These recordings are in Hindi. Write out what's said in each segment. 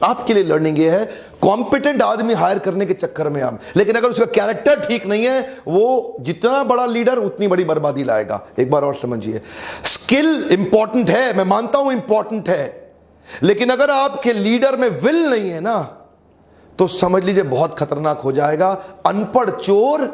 आपके लिए लर्निंग ये है, कॉम्पिटेंट आदमी हायर करने के चक्कर में आप, लेकिन अगर उसका कैरेक्टर ठीक नहीं है, वो जितना बड़ा लीडर उतनी बड़ी बर्बादी लाएगा। एक बार और समझिए, स्किल इंपॉर्टेंट है, मैं मानता हूं इंपॉर्टेंट है, लेकिन अगर आपके लीडर में विल नहीं है ना, तो समझ लीजिए बहुत खतरनाक हो जाएगा। अनपढ़ चोर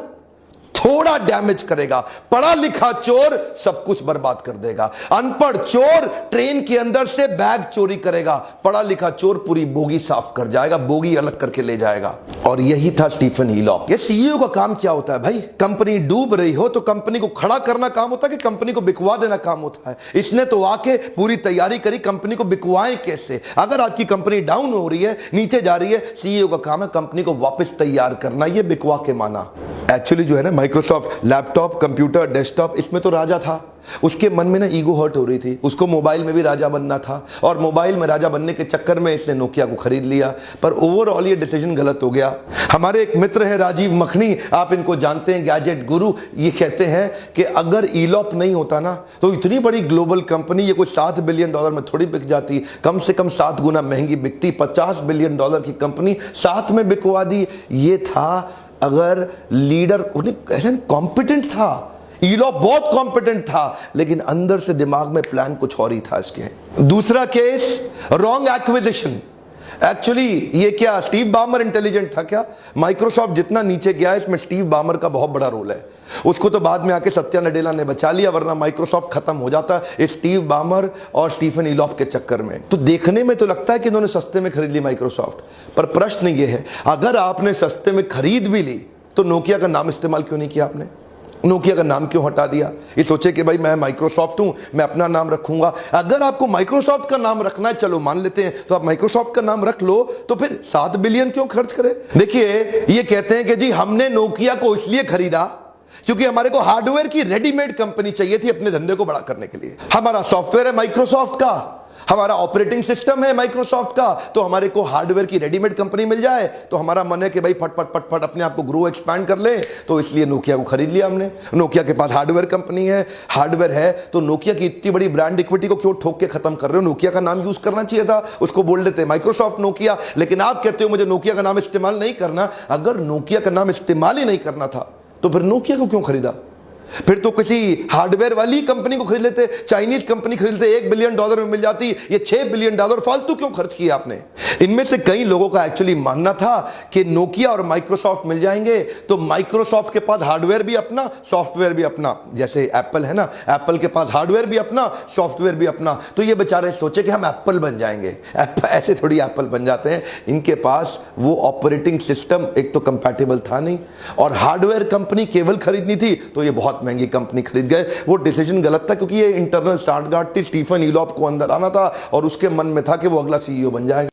थोड़ा डैमेज करेगा, पढ़ा लिखा चोर सब कुछ बर्बाद कर देगा। अनपढ़ चोर ट्रेन के अंदर से बैग चोरी करेगा, पढ़ा लिखा चोर पूरी बोगी साफ कर जाएगा, बोगी अलग करके ले जाएगा। और यही था स्टीफन हीलॉक। ये सीईओ का काम क्या होता है भाई? कंपनी डूब रही हो तो कंपनी को खड़ा करना काम होता है कि कंपनी को बिकवा देना काम होता है? इसने तो आके पूरी तैयारी करी, कंपनी को बिकवाएं कैसे। अगर आपकी कंपनी डाउन हो रही है, नीचे जा रही है, सीईओ का काम है कंपनी को वापस तैयार करना। ये बिकवा के माना। एक्चुअली जो है ना, माइक्रोसॉफ्ट लैपटॉप, कंप्यूटर, डेस्कटॉप, इसमें तो राजा था। उसके मन में ना ईगो हर्ट हो रही थी, उसको मोबाइल में भी राजा बनना था, और मोबाइल में राजा बनने के चक्कर में इसने नोकिया को खरीद लिया। पर ओवरऑल ये डिसीजन गलत हो गया। हमारे एक मित्र हैं राजीव मखनी, आप इनको जानते हैं, गैजेट गुरु। ये कहते हैं कि अगर ईलॉप नहीं होता ना, तो इतनी बड़ी ग्लोबल कंपनी ये कुछ $7 बिलियन में थोड़ी बिक जाती, कम से कम 7 गुना महंगी बिकती। $50 बिलियन की कंपनी 7 में बिकवा दी। ये था अगर लीडर ऐसा कॉम्पिटेंट था। ईलॉप बहुत कॉम्पिटेंट था, लेकिन अंदर से दिमाग में प्लान कुछ और ही था इसके। दूसरा केस, रॉन्ग एक्विजिशन। एक्चुअली ये क्या स्टीव बामर इंटेलिजेंट था क्या? माइक्रोसॉफ्ट जितना नीचे गया है, इसमें स्टीव बामर का बहुत बड़ा रोल है। उसको तो बाद में आके सत्या नडेला ने बचा लिया, वरना माइक्रोसॉफ्ट खत्म हो जाता इस स्टीव बामर और स्टीफन ईलॉप के चक्कर में। तो देखने में तो लगता है कि इन्होंने सस्ते में खरीद ली माइक्रोसॉफ्ट, पर प्रश्न ये है, अगर आपने सस्ते में खरीद भी ली तो नोकिया का नाम इस्तेमाल क्यों नहीं किया आपने? नोकिया का नाम क्यों हटा दिया? ये सोचे कि भाई मैं माइक्रोसॉफ्ट हूं, मैं अपना नाम रखूंगा। अगर आपको माइक्रोसॉफ्ट का नाम रखना है, चलो मान लेते हैं, तो आप माइक्रोसॉफ्ट का नाम रख लो, तो फिर 7 बिलियन क्यों खर्च करें? देखिए, ये कहते हैं कि जी हमने नोकिया को इसलिए खरीदा क्योंकि हमारे को हार्डवेयर की रेडीमेड कंपनी चाहिए थी अपने धंधे को बड़ा करने के लिए। हमारा सॉफ्टवेयर है माइक्रोसॉफ्ट का, हमारा ऑपरेटिंग सिस्टम है माइक्रोसॉफ्ट का, तो हमारे को हार्डवेयर की रेडीमेड कंपनी मिल जाए तो हमारा मन है कि भाई फट अपने आप को ग्रो एक्सपैंड कर ले। तो इसलिए नोकिया को खरीद लिया हमने। नोकिया के पास हार्डवेयर कंपनी है, हार्डवेयर है, तो नोकिया की इतनी बड़ी ब्रांड इक्विटी को क्यों ठोक के खत्म कर रहे हो? नोकिया का नाम यूज करना चाहिए था, उसको बोल देते माइक्रोसॉफ्ट नोकिया। लेकिन आप कहते हो मुझे नोकिया का नाम इस्तेमाल नहीं करना। अगर नोकिया का नाम इस्तेमाल ही नहीं करना था तो फिर नोकिया को क्यों खरीदा? फिर तो किसी हार्डवेयर वाली कंपनी को खरीद लेते, चाइनीज कंपनी खरीद लेते, $1 बिलियन में मिल जाती। ये $6 बिलियन फालतू क्यों खर्च किया आपने? इनमें से कई लोगों का एक्चुअली मानना था कि नोकिया और माइक्रोसॉफ्ट मिल जाएंगे तो माइक्रोसॉफ्ट के पास हार्डवेयर भी अपना, सॉफ्टवेयर भी अपना। जैसे एप्पल है ना, एप्पल के पास हार्डवेयर भी अपना, सॉफ्टवेयर भी अपना। तो ये बेचारे सोचे कि हम एप्पल बन जाएंगे। ऐसे थोड़ी एप्पल बन जाते हैं। इनके पास वो ऑपरेटिंग सिस्टम एक तो कंपैटिबल था नहीं, और हार्डवेयर कंपनी केवल खरीदनी थी तो ये बहुत महंगी कंपनी खरीद गए। वो डिसीजन गलत था, क्योंकि ये इंटरनल सांठगांठ थी। स्टीफन ईलॉप को अंदर आना था और उसके मन में था कि वो अगला सीईओ बन जाएगा।